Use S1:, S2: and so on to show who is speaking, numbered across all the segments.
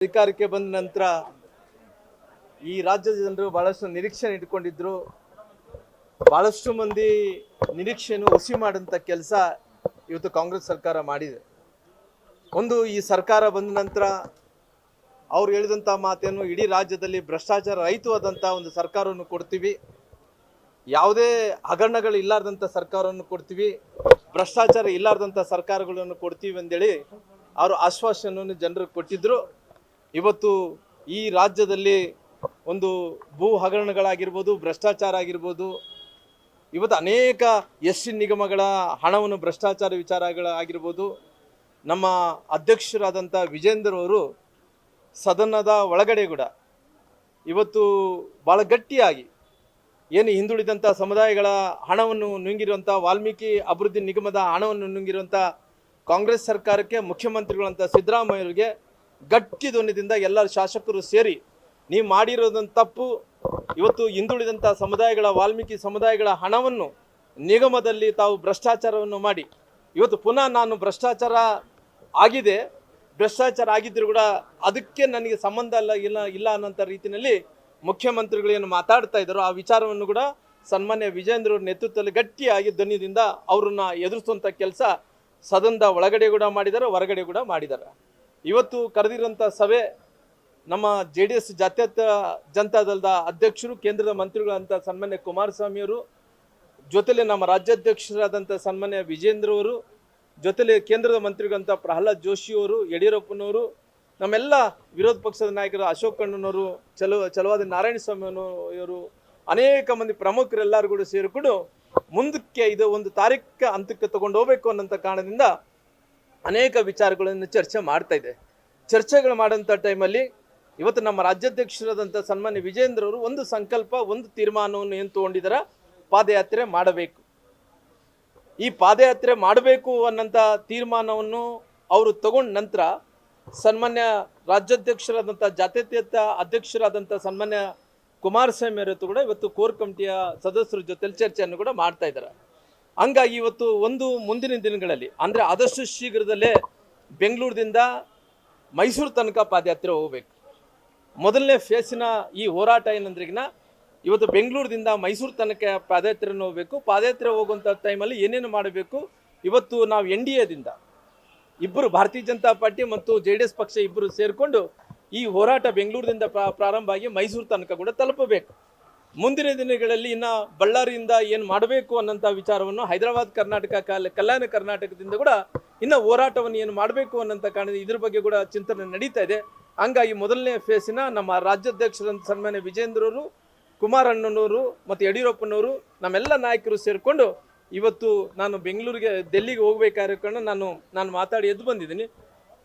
S1: ಅಧಿಕಾರಕ್ಕೆ ಬಂದ ನಂತರ ಈ ರಾಜ್ಯದ ಜನರು ಬಹಳಷ್ಟು ನಿರೀಕ್ಷೆ ಇಟ್ಕೊಂಡಿದ್ರು. ಬಹಳಷ್ಟು ಮಂದಿ ನಿರೀಕ್ಷೆಯನ್ನು ಹುಸಿ ಮಾಡುವಂತ ಕೆಲಸ ಇವತ್ತು ಕಾಂಗ್ರೆಸ್ ಸರ್ಕಾರ ಮಾಡಿದೆ. ಒಂದು ಈ ಸರ್ಕಾರ ಬಂದ ನಂತರ ಅವ್ರು ಹೇಳಿದಂಥ ಮಾತೇನು, ಇಡೀ ರಾಜ್ಯದಲ್ಲಿ ಭ್ರಷ್ಟಾಚಾರ ರಹಿತವಾದಂಥ ಒಂದು ಸರ್ಕಾರವನ್ನು ಕೊಡ್ತೀವಿ, ಯಾವುದೇ ಹಗರಣಗಳು ಇಲ್ಲಾರ್ದಂಥ ಸರ್ಕಾರವನ್ನು ಕೊಡ್ತೀವಿ, ಭ್ರಷ್ಟಾಚಾರ ಇಲ್ಲಾರ್ದಂಥ ಸರ್ಕಾರಗಳನ್ನು ಕೊಡ್ತೀವಿ ಅಂತೇಳಿ ಅವರು ಆಶ್ವಾಸನೆಯನ್ನು ಜನರಿಗೆ ಕೊಟ್ಟಿದ್ರು. ಇವತ್ತು ಈ ರಾಜ್ಯದಲ್ಲಿ ಒಂದು ಭೂ ಹಗರಣಗಳಾಗಿರ್ಬೋದು, ಭ್ರಷ್ಟಾಚಾರ ಆಗಿರ್ಬೋದು, ಇವತ್ತು ಅನೇಕ ಎಸ್ಟಿ ನಿಗಮಗಳ ಹಣವನ್ನು ಭ್ರಷ್ಟಾಚಾರ ವಿಚಾರಗಳಾಗಿರ್ಬೋದು, ನಮ್ಮ ಅಧ್ಯಕ್ಷರಾದಂಥ ವಿಜೇಂದ್ರ ಅವರು ಸದನದ ಒಳಗಡೆ ಕೂಡ ಇವತ್ತು ಭಾಳ ಗಟ್ಟಿಯಾಗಿ ಏನು ಹಿಂದುಳಿದಂಥ ಸಮುದಾಯಗಳ ಹಣವನ್ನು ನುಂಗಿರುವಂಥ ವಾಲ್ಮೀಕಿ ಅಭಿವೃದ್ಧಿ ನಿಗಮದ ಹಣವನ್ನು ನುಂಗಿರುವಂಥ ಕಾಂಗ್ರೆಸ್ ಸರ್ಕಾರಕ್ಕೆ, ಮುಖ್ಯಮಂತ್ರಿಗಳಂಥ ಸಿದ್ದರಾಮಯ್ಯರಿಗೆ ಗಟ್ಟಿ ಧ್ವನಿಯಿಂದ ಎಲ್ಲ ಶಾಸಕರು ಸೇರಿ ನೀವು ಮಾಡಿರೋದೊಂದು ತಪ್ಪು, ಇವತ್ತು ಹಿಂದುಳಿದಂಥ ಸಮುದಾಯಗಳ ವಾಲ್ಮೀಕಿ ಸಮುದಾಯಗಳ ಹಣವನ್ನು ನಿಗಮದಲ್ಲಿ ತಾವು ಭ್ರಷ್ಟಾಚಾರವನ್ನು ಮಾಡಿ, ಇವತ್ತು ಪುನಃ ನಾನು ಭ್ರಷ್ಟಾಚಾರ ಆಗಿದ್ದರೂ ಕೂಡ ಅದಕ್ಕೆ ನನಗೆ ಸಂಬಂಧ ಇಲ್ಲ ಅನ್ನೋಂಥ ರೀತಿಯಲ್ಲಿ ಮುಖ್ಯಮಂತ್ರಿಗಳು ಏನು ಮಾತಾಡ್ತಾ ಇದ್ದಾರೋ ಆ ವಿಚಾರವನ್ನು ಕೂಡ ಸನ್ಮಾನ್ಯ ವಿಜೇಂದ್ರ ಅವ್ರ ನೇತೃತ್ವದಲ್ಲಿ ಗಟ್ಟಿಯಾಗಿ ಧ್ವನಿಯಿಂದ ಅವ್ರನ್ನ ಎದುರಿಸುವಂಥ ಕೆಲಸ ಸದನದ ಒಳಗಡೆ ಕೂಡ ಮಾಡಿದ್ದಾರೆ, ಹೊರಗಡೆ ಕೂಡ ಮಾಡಿದ್ದಾರೆ. ಇವತ್ತು ಕರೆದಿರುವಂಥ ಸಭೆ ನಮ್ಮ JDS ಜಾತ್ಯತೀತ ಜನತಾದಳದ ಅಧ್ಯಕ್ಷರು, ಕೇಂದ್ರದ ಮಂತ್ರಿಗಳಂತ ಸನ್ಮಾನ್ಯ ಕುಮಾರಸ್ವಾಮಿಯವರು, ಜೊತೆಲೆ ನಮ್ಮ ರಾಜ್ಯಾಧ್ಯಕ್ಷರಾದಂಥ ಸನ್ಮಾನ್ಯ ವಿಜೇಂದ್ರ ಅವರು, ಜೊತೆಲೆ ಕೇಂದ್ರದ ಮಂತ್ರಿಗಳಂತ ಪ್ರಹ್ಲಾದ್ ಜೋಶಿ ಅವರು, ಯಡಿಯೂರಪ್ಪನವರು, ನಮ್ಮೆಲ್ಲ ವಿರೋಧ ಪಕ್ಷದ ನಾಯಕರು ಅಶೋಕ್ ಕಣ್ಣನವರು, ಚಲವಾದಿ ನಾರಾಯಣಸ್ವಾಮಿ ಅವರು, ಅನೇಕ ಮಂದಿ ಪ್ರಮುಖರೆಲ್ಲರೂ ಕೂಡ ಸೇರಿಕೊಂಡು ಮುಂದಕ್ಕೆ ಇದು ಒಂದು ತಾರೀಖ ಹಂತಕ್ಕೆ ತಗೊಂಡು ಹೋಗಬೇಕು ಅನ್ನೋಂಥ ಕಾರಣದಿಂದ ಅನೇಕ ವಿಚಾರಗಳನ್ನು ಚರ್ಚೆ ಮಾಡ್ತಾ ಇದೆ. ಚರ್ಚೆಗಳು ಮಾಡೋಂಥ ಟೈಮಲ್ಲಿ ಇವತ್ತು ನಮ್ಮ ರಾಜ್ಯಾಧ್ಯಕ್ಷರಾದಂಥ ಸನ್ಮಾನ್ಯ ವಿಜೇಂದ್ರ ಅವರು ಒಂದು ಸಂಕಲ್ಪ, ಒಂದು ತೀರ್ಮಾನವನ್ನು ಏನು ತಗೊಂಡಿದ್ದಾರೆ, ಪಾದಯಾತ್ರೆ ಮಾಡಬೇಕು. ಈ ಪಾದಯಾತ್ರೆ ಮಾಡಬೇಕು ಅನ್ನೋಂಥ ತೀರ್ಮಾನವನ್ನು ಅವರು ತಗೊಂಡ ನಂತರ ಸನ್ಮಾನ್ಯ ರಾಜ್ಯಾಧ್ಯಕ್ಷರಾದಂಥ ಜಾತ್ಯತೀತ ಅಧ್ಯಕ್ಷರಾದಂಥ ಸನ್ಮಾನ್ಯ ಕುಮಾರಸ್ವಾಮಿ ಅವತ್ತು ಕೂಡ ಇವತ್ತು ಕೋರ್ ಕಮಿಟಿಯ ಸದಸ್ಯರ ಜೊತೆಲಿ ಚರ್ಚೆಯನ್ನು ಕೂಡ ಮಾಡ್ತಾ ಇದ್ದಾರೆ. ಹಂಗಾಗಿ ಇವತ್ತು ಒಂದು ಮುಂದಿನ ದಿನಗಳಲ್ಲಿ ಅಂದರೆ ಆದಷ್ಟು ಶೀಘ್ರದಲ್ಲೇ ಬೆಂಗಳೂರಿನಿಂದ ಮೈಸೂರು ತನಕ ಪಾದಯಾತ್ರೆ ಹೋಗಬೇಕು. ಮೊದಲನೇ ಫೇಸಿನ ಈ ಹೋರಾಟ ಏನಂದ್ರಿಗಿನ ಇವತ್ತು ಬೆಂಗಳೂರಿನಿಂದ ಮೈಸೂರು ತನಕ ಪಾದಯಾತ್ರೆಯನ್ನು ಹೋಗಬೇಕು. ಪಾದಯಾತ್ರೆ ಹೋಗುವಂಥ ಟೈಮಲ್ಲಿ ಏನೇನು ಮಾಡಬೇಕು, ಇವತ್ತು ನಾವು NDAದಿಂದ ಇಬ್ಬರು, ಭಾರತೀಯ ಜನತಾ ಪಾರ್ಟಿ ಮತ್ತು JDS ಪಕ್ಷ ಇಬ್ಬರು ಸೇರಿಕೊಂಡು ಈ ಹೋರಾಟ ಬೆಂಗಳೂರಿನಿಂದ ಪ್ರಾರಂಭ ಆಗಿ ಮೈಸೂರು ತನಕ ಕೂಡ ತಲುಪಬೇಕು. ಮುಂದಿನ ದಿನಗಳಲ್ಲಿ ಇನ್ನು ಬಳ್ಳಾರಿಯಿಂದ ಏನು ಮಾಡಬೇಕು ಅನ್ನೋಂಥ ವಿಚಾರವನ್ನು ಹೈದರಾಬಾದ್ ಕರ್ನಾಟಕ ಕಲ್ಯಾಣ ಕರ್ನಾಟಕದಿಂದ ಕೂಡ ಇನ್ನು ಹೋರಾಟವನ್ನು ಏನು ಮಾಡಬೇಕು ಅನ್ನೋಂಥ ಕಾರಣ ಇದ್ರ ಬಗ್ಗೆ ಕೂಡ ಚಿಂತನೆ ನಡೀತಾ ಇದೆ. ಹಂಗಾಗಿ ಮೊದಲನೇ ಫೇಸಿನ ನಮ್ಮ ರಾಜ್ಯಾಧ್ಯಕ್ಷರಂತ ಸನ್ಮಾನ್ಯ ವಿಜೇಂದ್ರವರು, ಕುಮಾರಣ್ಣನವರು ಮತ್ತು ಯಡಿಯೂರಪ್ಪನವರು, ನಮ್ಮೆಲ್ಲ ನಾಯಕರು ಸೇರಿಕೊಂಡು ಇವತ್ತು ನಾನು ಡೆಲ್ಲಿಗೆ ಹೋಗಬೇಕಾದ ಕಾರಣ ನಾನು ಮಾತಾಡಿ ಎದ್ದು ಬಂದಿದ್ದೀನಿ.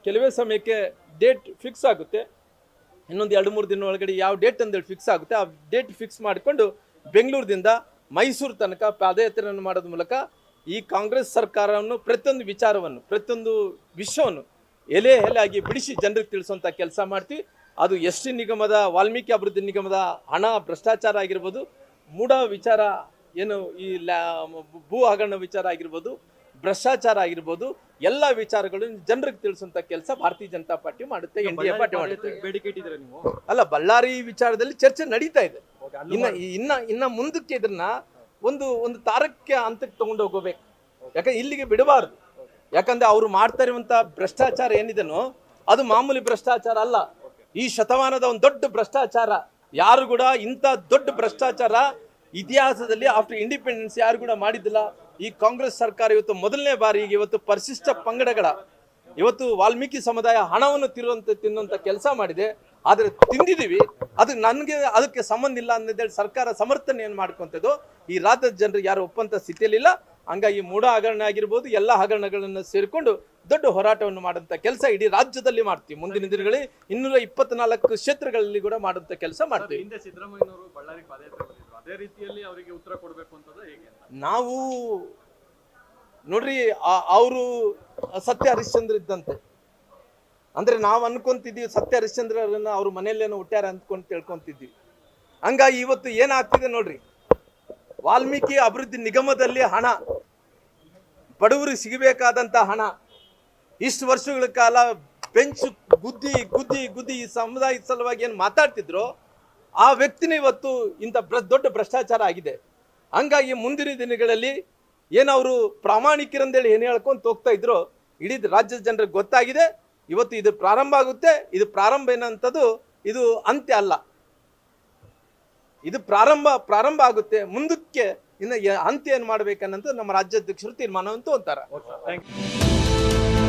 S1: ಕೆಲವೇ ಸಮಯಕ್ಕೆ ಡೇಟ್ ಫಿಕ್ಸ್ ಆಗುತ್ತೆ, ಇನ್ನೊಂದು 2-3 ದಿನ ಒಳಗಡೆ ಯಾವ ಡೇಟ್ ಅಂತೇಳಿ ಫಿಕ್ಸ್ ಆಗುತ್ತೆ. ಆ ಡೇಟ್ ಫಿಕ್ಸ್ ಮಾಡಿಕೊಂಡು ಬೆಂಗಳೂರಿನಿಂದ ಮೈಸೂರು ತನಕ ಪಾದಯಾತ್ರೆಯನ್ನು ಮಾಡೋದ್ರ ಮೂಲಕ ಈ ಕಾಂಗ್ರೆಸ್ ಸರ್ಕಾರವನ್ನು ಪ್ರತಿಯೊಂದು ವಿಚಾರವನ್ನು, ಪ್ರತಿಯೊಂದು ವಿಷಯವನ್ನು ಎಲೆ ಆಗಿ ಬಿಡಿಸಿ ಜನರಿಗೆ ತಿಳಿಸುವಂಥ ಕೆಲಸ ಮಾಡ್ತೀವಿ. ಅದು ಎಸ್ಟಿ ನಿಗಮದ, ವಾಲ್ಮೀಕಿ ಅಭಿವೃದ್ಧಿ ನಿಗಮದ ಹಣ ಭ್ರಷ್ಟಾಚಾರ ಆಗಿರ್ಬೋದು, ಮೂಢ ವಿಚಾರ ಏನು ಈ ಭೂ ಹಗರಣ ವಿಚಾರ ಆಗಿರ್ಬೋದು, ಭ್ರಷ್ಟಾಚಾರ ಆಗಿರ್ಬೋದು, ಎಲ್ಲ ವಿಚಾರಗಳನ್ನು ಜನರಿಗೆ ತಿಳಿಸುವಂತ ಕೆಲಸ ಭಾರತೀಯ ಜನತಾ ಪಾರ್ಟಿ ಮಾಡುತ್ತೆ, NDA ಪಾರ್ಟಿ ಮಾಡುತ್ತೆ.
S2: ಬೇಡಿಕೆ ಇಟ್ಟಿದ್ರೆ ನೀವು
S1: ಅಲ್ಲ, ಬಳ್ಳಾರಿ ವಿಚಾರದಲ್ಲಿ ಚರ್ಚೆ ನಡೀತಾ ಇದೆ. ಇನ್ನ ಮುಂದಕ್ಕೆ ಇದನ್ನ ಒಂದು ತಾರಕ್ಕೆ ಹಂತಕ್ಕೆ ತಗೊಂಡು ಹೋಗಬೇಕು. ಯಾಕಂದ್ರೆ ಇಲ್ಲಿಗೆ ಬಿಡಬಾರ್ದು. ಯಾಕಂದ್ರೆ ಅವರು ಮಾಡ್ತಾ ಇರುವಂತ ಭ್ರಷ್ಟಾಚಾರ ಏನಿದೆನೋ ಅದು ಮಾಮೂಲಿ ಭ್ರಷ್ಟಾಚಾರ ಅಲ್ಲ, ಈ ಶತಮಾನದ ಒಂದು ದೊಡ್ಡ ಭ್ರಷ್ಟಾಚಾರ. ಯಾರು ಕೂಡ ಇಂಥ ದೊಡ್ಡ ಭ್ರಷ್ಟಾಚಾರ ಇತಿಹಾಸದಲ್ಲಿ ಆಫ್ಟರ್ ಇಂಡಿಪೆಂಡೆನ್ಸ್ ಯಾರು ಕೂಡ ಮಾಡಿದ್ದಿಲ್ಲ. ಈ ಕಾಂಗ್ರೆಸ್ ಸರ್ಕಾರ ಇವತ್ತು ಮೊದಲನೇ ಬಾರಿಗೆ ಇವತ್ತು ಪರಿಶಿಷ್ಟ ಪಂಗಡಗಳ, ಇವತ್ತು ವಾಲ್ಮೀಕಿ ಸಮುದಾಯ ಹಣವನ್ನು ತಿನ್ನುವಂಥ ಕೆಲಸ ಮಾಡಿದೆ. ಆದರೆ ತಿಂದಿದ್ದೀವಿ, ಅದಕ್ಕೆ ಸಂಬಂಧ ಇಲ್ಲ ಅನ್ನೋದೇಳಿ ಸರ್ಕಾರ ಸಮರ್ಥನೆಯನ್ನು ಮಾಡ್ಕೊಂತದ್ದು ಈ ರಾಜ್ಯದ ಜನರಿಗೆ ಯಾರು ಒಪ್ಪಂತ ಸ್ಥಿತಿಯಲ್ಲಿಲ್ಲ. ಹಂಗಾಗಿ ಮೂಢ ಹಗರಣ ಆಗಿರ್ಬೋದು, ಎಲ್ಲ ಹಗರಣಗಳನ್ನು ಸೇರಿಕೊಂಡು ದೊಡ್ಡ ಹೋರಾಟವನ್ನು ಮಾಡುವಂಥ ಕೆಲಸ ಇಡೀ ರಾಜ್ಯದಲ್ಲಿ ಮಾಡ್ತೀವಿ. ಮುಂದಿನ ದಿನಗಳಲ್ಲಿ 224 ಕ್ಷೇತ್ರಗಳಲ್ಲಿ ಕೂಡ ಮಾಡುವಂಥ ಕೆಲಸ ಮಾಡ್ತೀವಿ.
S2: ಹಿಂದೆ ಸಿದ್ದರಾಮಯ್ಯನವರು ಬಳ್ಳಾರಿ ಪಾದಯಾತ್ರೆ ಬಂದಿದ್ರು, ಅದೇ ರೀತಿಯಲ್ಲಿ ಅವರಿಗೆ ಉತ್ತರ ಕೊಡಬೇಕು ಅಂತಂದ್ರೆ ಹೇಗೆ?
S1: ನಾವು ನೋಡ್ರಿ, ಅವರು ಸತ್ಯ ಹರಿಶ್ಚಂದ್ರ ಇದ್ದಂತೆ. ಅಂದ್ರೆ ನಾವು ಅನ್ಕೊಂತಿದ್ದೀವಿ ಸತ್ಯ ಹರಿಶ್ಚಂದ್ರರನ್ನ ಅವ್ರ ಮನೆಯಲ್ಲೇನೋ ಹುಟ್ಟ್ಯಾರ ಅಂದ್ಕೊಂಡು ತಿಳ್ಕೊಂತಿದ್ವಿ. ಹಂಗಾಗಿ ಇವತ್ತು ಏನಾಗ್ತಿದೆ ನೋಡ್ರಿ, ವಾಲ್ಮೀಕಿ ಅಭಿವೃದ್ಧಿ ನಿಗಮದಲ್ಲಿ ಹಣ, ಬಡವರಿಗೆ ಸಿಗಬೇಕಾದಂಥ ಹಣ, ಇಷ್ಟು ವರ್ಷಗಳ ಕಾಲ ಬೆಂಚ್ ಗುದ್ದಿ ಗುದ್ದಿ ಗುದ್ದಿ ಈ ಸಮುದಾಯದ ಸಲುವಾಗಿ ಏನು ಮಾತಾಡ್ತಿದ್ರು ಆ ವ್ಯಕ್ತಿನ ಇವತ್ತು ಇಂಥ ದೊಡ್ಡ ಭ್ರಷ್ಟಾಚಾರ ಆಗಿದೆ. ಹಂಗಾಗಿ ಮುಂದಿನ ದಿನಗಳಲ್ಲಿ ಏನವರು ಪ್ರಾಮಾಣಿಕರಂದೇಳಿ ಏನು ಹೇಳ್ಕೊಂತ ಹೋಗ್ತಾ ಇದ್ರು ಇಡೀ ರಾಜ್ಯದ ಜನರಿಗೆ ಗೊತ್ತಾಗಿದೆ. ಇವತ್ತು ಇದು ಪ್ರಾರಂಭ ಆಗುತ್ತೆ. ಇದು ಪ್ರಾರಂಭ ಏನಂತದ್ದು ಇದು ಅಂತ್ಯ ಅಲ್ಲ. ಇದು ಪ್ರಾರಂಭ ಆಗುತ್ತೆ. ಮುಂದಕ್ಕೆ ಇನ್ನು ಅಂತ್ಯ ಏನು ಮಾಡ್ಬೇಕನ್ನಂತ ನಮ್ಮ ರಾಜ್ಯಾಧ್ಯಕ್ಷರು ತೀರ್ಮಾನ ಅಂತ ಅಂತಾರೆ.
S2: Thank you.